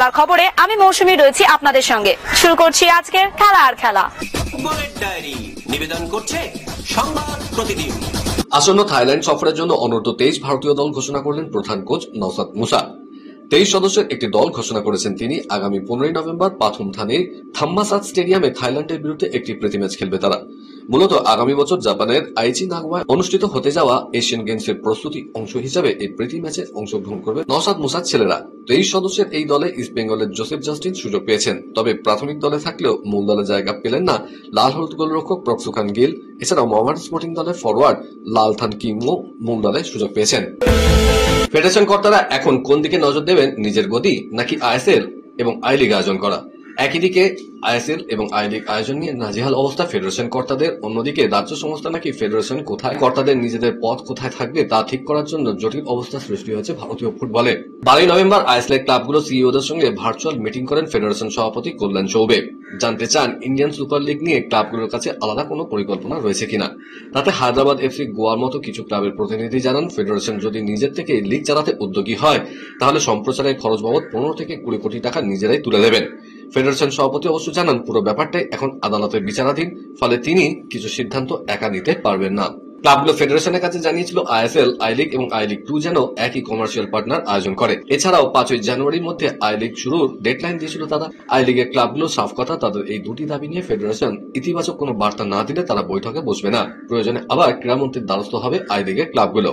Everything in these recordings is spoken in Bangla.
খেলার খবরে আমি মৌসুমী রয়েছি আপনাদের সঙ্গে। শুরু করছি আজকের খেলা আর খেলা। বুলেট ডায়েরি নিবেদন করছে সংবাদ প্রতিদিন। আসন্ন থাইল্যান্ড সফরের জন্য অনূর্ধ্ব 23 ভারতীয় দল ঘোষণা করলেন প্রধান কোচ নওশাদ মুসা। 23 সদস্যের একটি দল ঘোষণা করেছেন তিনি। আগামী 15 নভেম্বর পাথুমথানির থাম্মাসাত স্টেডিয়ামে থাইল্যান্ডের বিরুদ্ধে একটি প্রীতি ম্যাচ খেলবে তারা। মূলত আগামী বছর জাপানের আইচি নাগোয়ায় অনুষ্ঠিত হতে যাওয়া এশিয়ান গেমসের প্রস্তুতি অংশ হিসেবে এই প্রীতি ম্যাচে অংশগ্রহণ করবে নওশাদ মুসার ছেলেরা। 23 সদস্যের এই দলে ইস্ট বেঙ্গলের জোসেফ জাস্টিন সুযোগ পেয়েছেন, তবে প্রাথমিক দলে থাকলেও মূল দলে জায়গা পেলেন না লাল হলুদ গোলরক্ষক প্রক্সুখান গিল। এছাড়াও মোহামেডান স্পোর্টিং দলের ফরওয়ার্ড লালথান কিমও মূল দলে সুযোগ পেয়েছেন। ফেডারেশন কর্তারা এখন কোন দিকে নজর দেবেন, নিজের গতি নাকি আইএসএল এবং আই লিগ আয়োজন করা? একই দিকে আইএসএল এবং আই লিগ আয়োজন নিয়ে নাজেহাল অবস্থা ফেডারেশন কর্তাদের, অন্যদিকে রাজ্য সংস্থা নাকি ফেডারেশন কোথায় কর্তাদের নিজেদের পদ কোথায় থাকবে তা ঠিক করার জন্য জটিল অবস্থা সৃষ্টি হয়েছে ভারতীয় ফুটবলে। 12 নভেম্বর আইএসএল ক্লাবগুলো সিইওদের সঙ্গে ভার্চুয়াল মিটিং করেন ফেডারেশন সভাপতি কল্যাণ চৌবে। জানতে চান ইন্ডিয়ান সুপার লিগ নিয়ে ক্লাবগুলোর কাছে আলাদা কোনো পরিকল্পনা রয়েছে কিনা। তাতে হায়দ্রাবাদ এফসি, গোয়ার মতো কিছু ক্লাবের প্রতিনিধি জানান, ফেডারেশন যদি নিজের থেকে লিগ চালাতে উদ্যোগী হয় তাহলে সম্প্রচারের খরচ বাবদ 15 থেকে 20 কোটি টাকা নিজেরাই তুলে দেবেন। ফেডারেশন সভাপতি অবশ্য জানান পুরো ব্যাপারটাই এখন আদালতের বিচারাধীন, ফলে তিনি কিছু সিদ্ধান্ত একা নিতে পারবেন না। ক্লাবগুলো ফেডারেশনের কাছে জানিয়েছিল আইএসএল, আই লিগ এবং আই লিগ 2 যেন একই কমার্শিয়াল পার্টনার আয়োজন করে। এছাড়াও 5 জানুয়ারির মধ্যে আই লিগ শুরুর ডেডলাইন দিয়েছিল তারা। আই লিগের ক্লাবগুলো সাফ কথা, তাদের এই দুটি দাবি নিয়ে ফেডারেশন ইতিবাচক কোনো বার্তা না দিলে তারা বৈঠকে বসবে না। প্রয়োজনে আবার ক্রীড়ামন্ত্রীর দ্বারস্থ হবে আই লিগের ক্লাবগুলো।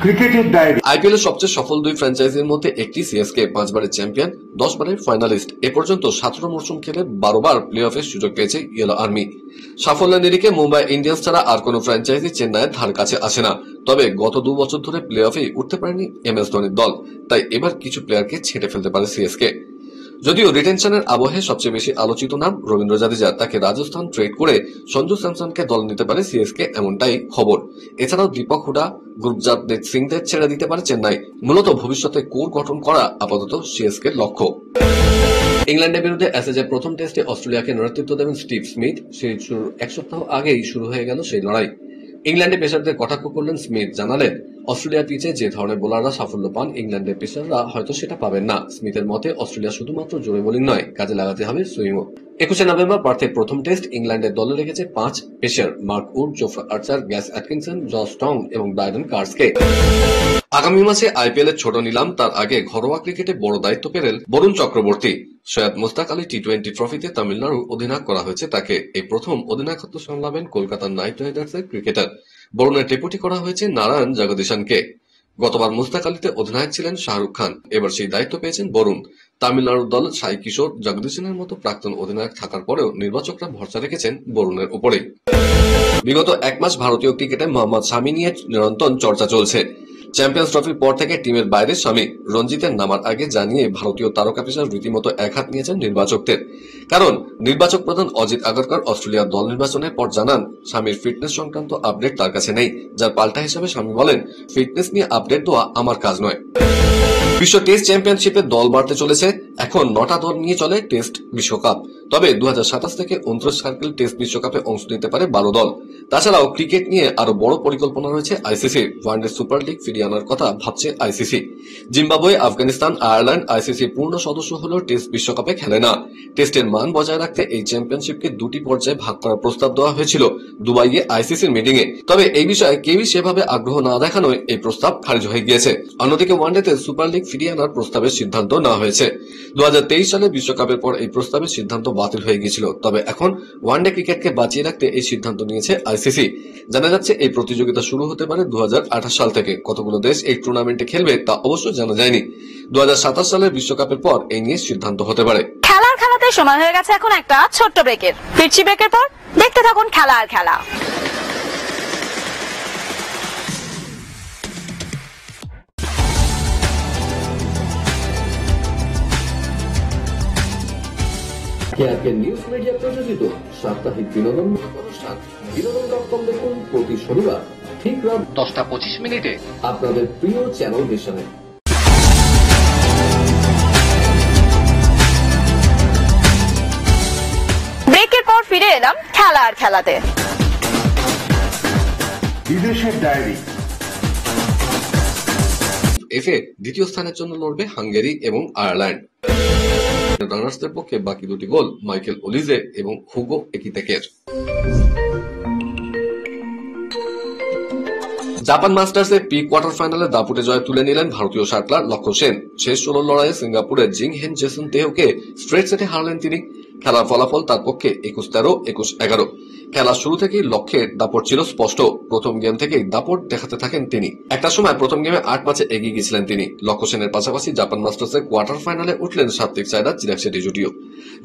ক্রিকেটের ডায়েরি। আইপিএল এর সবচেয়ে সফল দুই ফ্র্যাঞ্চাইজির মধ্যে একটি সিএসকে, 5 বারের চ্যাম্পিয়ন, 10 বারের ফাইনালিস্ট। এ পর্যন্ত 17 মরশুম খেলে 12 বার প্লে অফের সুযোগ পেয়েছে ইয়েলো আর্মি। সাফল্যের নিরিখে মুম্বাই ইন্ডিয়ান্স ছাড়া আর কোন ফ্র্যাঞ্চাইজি চেন্নাইয়ের ধার কাছে আসে না। তবে গত 2 বছর ধরে প্লে অফে উঠতে পারেনি এমএস ধোনির দল, তাই এবার কিছু প্লেয়ারকে ছেটে ফেলতে পারে সিএসকে। যদিও রিটেনশনের আবহে সবচেয়ে বেশি আলোচিত নাম রবীন্দ্র জাদেজা, তাকে রাজস্থান ট্রেড করে সঞ্জু স্যামসনকে দল নিতে পারে সিএসকে, এমনটাই খবর। এছাড়াও দীপক হুডা, গুরজাত সিংদের ছেড়ে দিতে পারে চেন্নাই। মূলত ভবিষ্যতে কোর গঠন করা আপাতত সিএসকে লক্ষ্য। ইংল্যান্ডের বিরুদ্ধে অ্যাশেজের প্রথম টেস্টে অস্ট্রেলিয়াকে নেতৃত্ব দেবেন স্টিভ স্মিথ। সেই শুরুর 1 সপ্তাহ আগেই শুরু হয়ে গেল সেই লড়াই। ইংল্যান্ডে পেসারদের কটাক্ষ করলেন স্মিথ, জানালেন অস্ট্রেলিয়ার পিচে যে ধরনের বোলাররা সাফল্য পান ইংল্যান্ডের পেসাররা হয়তো সেটা পাবেন না। স্মিথের মতে অস্ট্রেলিয়া শুধুমাত্র জোরে বোলিং নয়, কাজে লাগাতে হবে সুইংও। 21 নভেম্বর পার্থের প্রথম টেস্ট ইংল্যান্ডের দলে রেখেছে 5 pacer, Mark Wood, Jofra Archer, Gus Atkinson, Josh Tongue এবং ব্রায়ডন কার্সকে। আগামী মাসে আইপিএল এর ছোট নিলাম, তার আগে ঘরোয়া ক্রিকেটে বড় দায়িত্ব পেলেন বরুণ চক্রবর্তী। সৈয়দ মুস্তাক আলী টি-20 ট্রফিতে তামিলনাড়ু অধিনায়ক করা হয়েছে তাকে। এই প্রথম অধিনায়কত্ব সামলাবেন কলকাতা নাইট রাইডার্সের ক্রিকেটার। বরুণের ডেপুটি করা হয়েছে নারায়ণ জগদীশনকে। গতবার মুস্তাক আলীতে অধিনায়ক ছিলেন শাহরুখ খান, এবার সেই দায়িত্ব পেয়েছেন বরুণ। তামিলনাড়ুর দল সাই কিশোর, জগদীশনের মতো প্রাক্তন অধিনায়ক থাকার পরেও নির্বাচকরা ভরসা রেখেছেন বরুণের উপরেই। বিগত 1 মাস ভারতীয় ক্রিকেটে মোহাম্মদ শামি নিয়ে নিরন্তর চর্চা চলছে। চ্যাম্পিয়ন্স ট্রফির পর থেকে টিমের বাইরে শামি। রঞ্জিতের নামার আগে জানিয়ে ভারতীয় তারকা পেসার রীতিমতো একহাত নিয়েছেন নির্বাচকদের। কারণ নির্বাচক প্রধান অজিত আগরকর অস্ট্রেলিয়ার দল নির্বাচনের পর জানান শামির ফিটনেস সংক্রান্ত আপডেট তার কাছে নেই, যার পাল্টা হিসেবে শামি বলেন ফিটনেস নিয়ে আপডেট দেওয়া আমার কাজ নয়। বিশ্ব টেস্ট চ্যাম্পিয়নশিপে দল বাড়তে চলেছে। এখন 9টা দল নিয়ে চলে টেস্ট বিশ্বকাপ। তবে 2027 থেকে 29 সার্কেল টেস্ট বিশ্বকাপে অংশ নিতে পারে 12 দল। তাছাড়াও ক্রিকেট নিয়ে আরো বড় পরিকল্পনা রয়েছে আইসিসির। ওয়ানডে সুপার লিগ ফিরিয়ে আনার কথা ভাবছে আইসিসি। জিম্বাবুয়ে, আফগানিস্তান, আয়ারল্যান্ড আইসিসির পূর্ণ সদস্য হলেও টেস্ট বিশ্বকাপে খেলে না। টেস্টের মান বজায় রাখতে এই চ্যাম্পিয়নশিপকে 2টি পর্যায়ে ভাগ করার প্রস্তাব দেওয়া হয়েছিল দুবাইয়ে আইসিসির মিটিংয়ে। তবে এই বিষয়ে কেউই সেভাবে আগ্রহ না দেখানোয় এই প্রস্তাব খারিজ হয়ে গিয়েছে। অন্যদিকে ওয়ানডেতে সুপার লিগ ফিরিয়ে আনার প্রস্তাবের সিদ্ধান্ত নেওয়া হয়েছে। 2023 সালে বিশ্বকাপের পর এই প্রস্তাবের সিদ্ধান্ত বাতিল হয়ে গিয়েছিল। তবে এখন ওয়ানডে ক্রিকেটকে বাঁচিয়ে রাখতে এই সিদ্ধান্ত নিয়েছে আইসিসি। জানা যাচ্ছে এই প্রতিযোগিতা শুরু হতে পারে 2028 সাল থেকে। কতগুলো দেশ এই টুর্নামেন্টে খেলবে তা অবশ্য জানা যায়নি। 2027 সালের বিশ্বকাপের পর এই নিয়ে সিদ্ধান্ত হতে পারে। খেলার খেলাতে সময় হয়ে গেছে এখন একটা ছোট্ট ব্রেকের। ফিরছি ব্রেকের পর, দেখতে থাকুন খেলা আর খেলা। নিউজ মিডিয়া প্রযোজিত সাপ্তাহিক বিনোদন অনুষ্ঠান বিনোদন.com দেখুন প্রতি শনিবার ঠিক রাত 10:25 আপনাদের প্রিয় চ্যানেল ভিশনে। ব্রেকের পর ফিরে এলাম খেলা আর খেলাতে। বিদেশের ডায়েরি। এফে দ্বিতীয় স্থানের জন্য লড়বে হাঙ্গেরি এবং আয়ারল্যান্ড। রানার্সদের পক্ষে বাকি দুটি গোল মাইকেল ওলিজে এবং হুগো একিতেকের। জাপান মাস্টার্সের প্রি কোয়ার্টার ফাইনালে দাপুটে জয় তুলে নিলেন ভারতীয় শাটলার লক্ষ্য সেন। শেষ 16 লড়াইয়ে সিঙ্গাপুরের জিং হেন জেসন তেহকে স্ট্রেট সেটে হারলেন তিনি। খেলার ফলাফল তার পক্ষে 21-13, 21-11। খেলার শুরু থেকেই লক্ষ্যের দাপট ছিল স্পষ্ট। প্রথম গেম থেকেই দাপট দেখাতে থাকেন তিনি। একটা সময় প্রথম গেমে 8 ম্যাচে এগিয়ে গিয়েছিলেন তিনি। লক্ষ্য সেনের পাশাপাশি জাপান মাস্টার্সের কোয়ার্টার ফাইনালে উঠলেন সাত্বিক সাইরাজ চিরাগ শেট্টি জুটিও।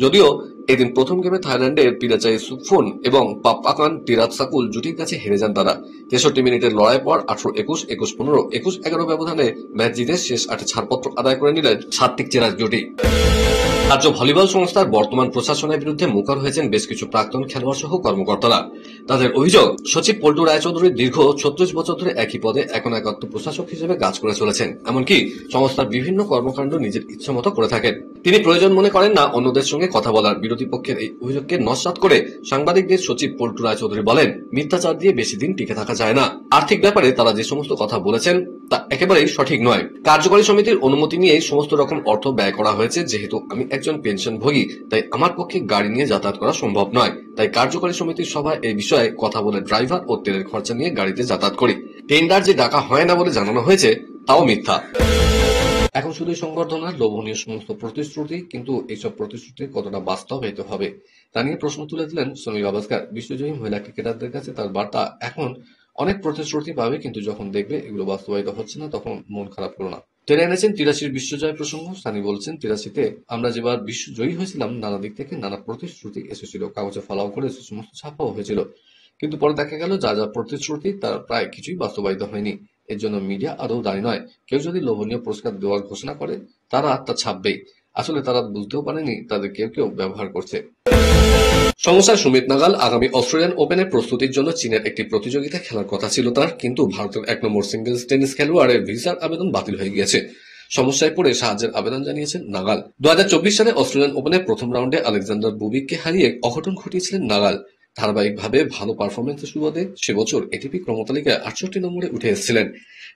যদিও এদিন প্রথম গেমে থাইল্যান্ডের পিরাচাই সুকফুন এবং পাপ্পাকান টিরাতসাকুল জুটির কাছে হেরে যান তারা। 63 মিনিটের লড়াই পর 18-21, 21-15, 21-11 ব্যবধানে ম্যাচ জিতে শেষ 8 ছাড়পত্র আদায় করে নিলেন সাত্বিক চিরাগ জুটি। রাজ্য ভলিবল সংস্থার বর্তমান প্রশাসনের বিরুদ্ধে মুখর হয়েছেন বেশ কিছু প্রাক্তন খেলোয়াড় সহ কর্মকর্তারা। তাদের অভিযোগ, সচিব পল্টু রায়চৌধুরী দীর্ঘ 36 বছর ধরে একই পদে এখন একাত্ম প্রশাসক হিসেবে কাজ করে চলেছেন। এমনকি সংস্থার বিভিন্ন কর্মকাণ্ড নিজের ইচ্ছামতো করে থাকেন। তিনি প্রয়োজন মনে করেন না অন্যদের সঙ্গে কথা বলার। বিরোধী পক্ষের এই অভিযোগকে নস্যাৎ করে সাংবাদিকদের সচিব পল্টু রায়চৌধুরী বলেন, মিথ্যাচার দিয়ে বেশি দিন টিকে থাকা যায় না। আর্থিক ব্যাপারে তারা যে সমস্ত কথা বলেছেন তা একেবারেই সঠিক নয়। কার্যকরী সমিতির অনুমতি নিয়ে সমস্ত রকম অর্থ ব্যয় করা হয়েছে। যেহেতু আমি একজন পেনশনভোগী, তাই আমার পক্ষে গাড়ি নিয়ে যাতায়াত করা সম্ভব নয়। তাই কার্যকরী সমিতির সভায় এই বিষয়ে কথা বলে ড্রাইভার ও তেলের খরচা নিয়ে গাড়িতে যাতায়াত করি। টেন্ডার যে ডাকা হয় না বলে জানানো হয়েছে তাও মিথ্যা। এখন শুধুই সংবর্ধনার লোভনীয় সমস্ত প্রতিশ্রুতি, কিন্তু এইসব প্রতিশ্রুতি কতটা বাস্তবায়িত হবে তা নিয়ে প্রশ্ন তুলে দিলেন সোনি গাভাস্কার। বিশ্বজয়ী মহিলা ক্রিকেটারদের কাছে তার বার্তা, এখন অনেক প্রতিশ্রুতি পাবে, কিন্তু যখন দেখবে এগুলো বাস্তবায়িত হচ্ছে না তখন মন খারাপ করো না। টেনে এনেছেন 83 বিশ্বজয় প্রসঙ্গ। সানি বলছেন, 83-তে আমরা যেবার বিশ্বজয়ী হয়েছিলাম নানা দিক থেকে নানা প্রতিশ্রুতি এসেছিল, কাগজে ফলাও করে সে সমস্ত ছাপাও হয়েছিল, কিন্তু পরে দেখা গেল যা যা প্রতিশ্রুতি তার প্রায় কিছুই বাস্তবায়িত হয়নি। এর জন্য মিডিয়া আদৌ দায়ী নয়। কেউ যদি লোভনীয় পুরস্কার দেওয়ার ঘোষণা করে তারা তা ছাপবেই। আসলে তারা বুঝতেও পারেনি তাদের কেউ কেউ ব্যবহার করছে। সমস্যা, সুমিত নাগাল আগামী অস্ট্রেলিয়ান ওপেনের প্রস্তুতির জন্য চীনের একটি প্রতিযোগিতায় খেলার কথা ছিল তার, কিন্তু ভারতের 1 নম্বর সিঙ্গেলস টেনিস খেলোয়াড়ের ভিসার আবেদন বাতিল হয়ে গিয়েছে। সমস্যায় পড়ে সাহায্যের আবেদন জানিয়েছেন নাগাল। 2024 সালে অস্ট্রেলিয়ান ওপেনের প্রথম রাউন্ডে আলেকজান্ডার বুবিককে হারিয়ে অঘটন ঘটিয়েছিলেন নাগাল। ধারাবাহিকভাবে ভালো পারফরমেন্সের সুবাদে সে বছর এটিপি ক্রমতালিকায় 68 নম্বরে উঠে এসেছিলেন।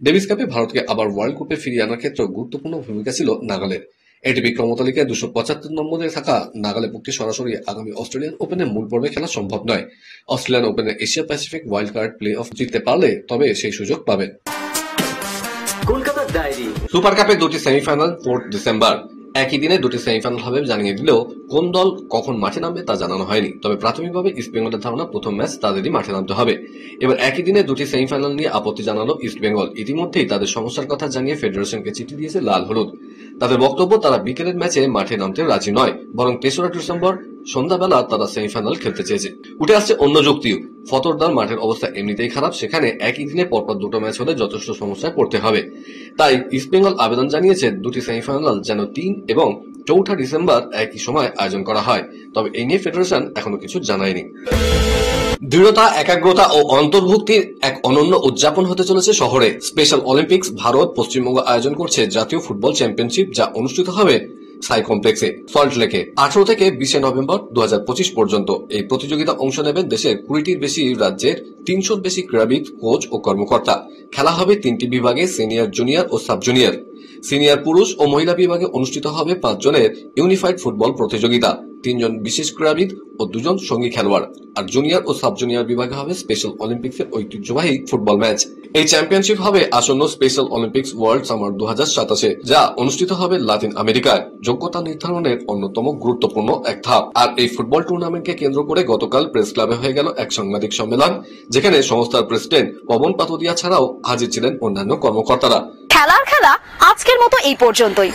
ডেভিস কাপে ভারতকে আবার ওয়ার্ল্ড কাপে ফিরিয়ে আনার ক্ষেত্রে গুরুত্বপূর্ণ ভূমিকা ছিল নাগালের। এটিপি ক্রমতালিকায় 275 নম্বরে থাকা নাগালের পক্ষে সরাসরি আগামী অস্ট্রেলিয়ান ওপেনের মূল পর্বে খেলা সম্ভব নয়। অস্ট্রেলিয়ান ওপেনের Asia Pacific wild card play of জিততে পারলে তবে সেই সুযোগ পাবেন। কলকাতার ডায়েরি। সুপার কাপের 2টি সেমিফাইনাল 4 ডিসেম্বর। একই দিনে 2টি সেমিফাইনাল হবে জানিয়ে দিলেও কোন দল কখন মাঠে নামবে তা জানানো হয়নি। তবে প্রাথমিকভাবে ইস্টবেঙ্গলের ধারণা প্রথম ম্যাচ তাদেরই মাঠে নামতে হবে। এবার একই দিনে 2টি সেমিফাইনাল নিয়ে আপত্তি জানালো ইস্টবেঙ্গল। ইতিমধ্যেই তাদের সমস্যার কথা জানিয়ে ফেডারেশনকে চিঠি দিয়েছে লাল হলুদ। তাদের বক্তব্য, তারা বিকেলের ম্যাচে মাঠে নামতে রাজি নয়, বরং 3রা ডিসেম্বর সন্ধ্যাবেলা তারা সেমিফাইনাল খেলতে চেয়েছে। উঠে আসছে অন্য যুক্তিও, ফতরদার মাঠের অবস্থা এমনিতেই খারাপ, সেখানে একই দিনে পরপর 2টো ম্যাচ হলে যথেষ্ট সমস্যায় পড়তে হবে। তাই ইস্টবেঙ্গল আবেদন জানিয়েছে 2টি সেমিফাইনাল যেন 3 এবং 4 ডিসেম্বর একই সময় আয়োজন করা হয়। তবে এই নিয়ে ফেডারেশন এখনো কিছু জানায়নি। দৃঢ়তা, একাগ্রতা ও অন্তর্ভুক্তির এক অনন্য উদযাপন হতে চলেছে শহরে। স্পেশাল অলিম্পিক্স ভারত পশ্চিমবঙ্গ আয়োজন করছে জাতীয় ফুটবল চ্যাম্পিয়নশিপ, যা অনুষ্ঠিত হবে সাই কমপ্লেক্সে সল্ট লেকে 18 থেকে 20 নভেম্বর 2025 পর্যন্ত। এই প্রতিযোগিতা অংশ নেবেন দেশের 20টির বেশি রাজ্যের 300-র বেশি ক্রীড়াবিদ, কোচ ও কর্মকর্তা। খেলা হবে 3টি বিভাগে, সিনিয়র, জুনিয়র ও সাব জুনিয়র। সিনিয়র পুরুষ ও মহিলা বিভাগে অনুষ্ঠিত হবে 5 জনের ইউনিফাইড ফুটবল প্রতিযোগিতা, 3 জন বিশেষ ক্রীড়াবিদ ও 2 জন সঙ্গী খেলোয়াড়। আর জুনিয়র ও সাব জুনিয়র বিভাগে হবে স্পেশাল অলিম্পিক্সের ঐতিহ্যবাহী ফুটবল ম্যাচ। এই চ্যাম্পিয়নশিপ হবে আসন্ন স্পেশাল অলিম্পিক্স ওয়ার্ল্ড সামার 2027, যা অনুষ্ঠিত হবে লাতিন আমেরিকায়। যোগ্যতা নির্ধারণের অন্যতম গুরুত্বপূর্ণ এক ধাপ। আর এই ফুটবল টুর্নামেন্টকে কেন্দ্র করে গতকাল প্রেস ক্লাবে হয়ে গেল এক সাংবাদিক সম্মেলন, যেখানে সংস্থার প্রেসিডেন্ট পবন পাতোদিয়া ছাড়াও হাজির ছিলেন অন্যান্য কর্মকর্তারা। খেলা আজকের মতো এই পর্যন্তই।